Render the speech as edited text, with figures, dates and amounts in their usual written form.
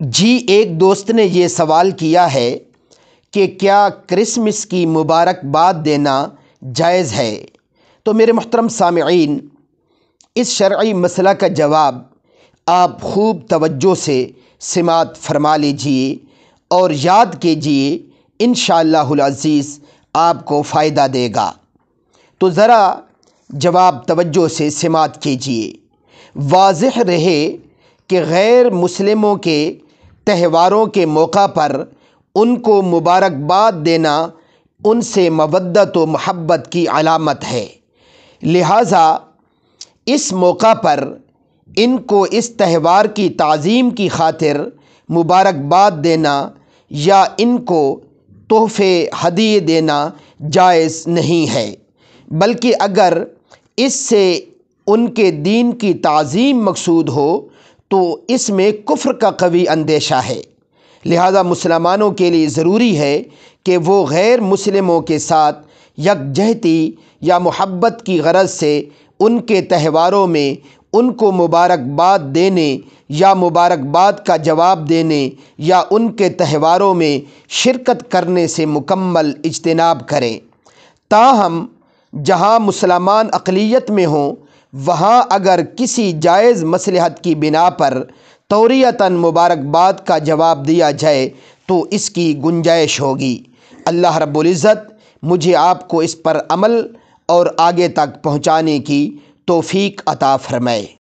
جی ایک دوست نے یہ سوال کیا ہے کہ کیا کرسمس کی مبارکباد دینا جائز ہے؟ تو میرے محترم سامعین، اس شرعی مسئلہ کا جواب آپ خوب توجہ سے سماعت فرما لیجئے اور یاد کیجئے، انشاءاللہ العزیز آپ کو فائدہ دے گا۔ تو ذرا جواب توجہ سے سماعت کیجئے۔ واضح رہے کہ غیر مسلموں کے تہواروں کے موقع پر ان کو مبارکباد دینا ان سے مودت و محبت کی علامت ہے، لہٰذا اس موقع پر ان کو اس تہوار کی تعظیم کی خاطر مبارکباد دینا یا ان کو تحفے ہدیے دینا جائز نہیں ہے، بلکہ اگر اس سے ان کے دین کی تعظیم مقصود ہو تو اس میں کفر کا قوی اندیشہ ہے۔ لہذا مسلمانوں کے لیے ضروری ہے کہ وہ غیر مسلموں کے ساتھ یکجہتی یا محبت کی غرض سے ان کے تہواروں میں ان کو مبارکباد دینے یا مبارکباد کا جواب دینے یا ان کے تہواروں میں شرکت کرنے سے مکمل اجتناب کریں۔ تاہم جہاں مسلمان اقلیت میں ہوں وہاں اگر کسی جائز مصلحت کی بنا پر طوریتاً مبارکباد کا جواب دیا جائے تو اس کی گنجائش ہوگی۔ اللہ رب العزت مجھے آپ کو اس پر عمل اور آگے تک پہنچانے کی توفیق عطا فرمائے۔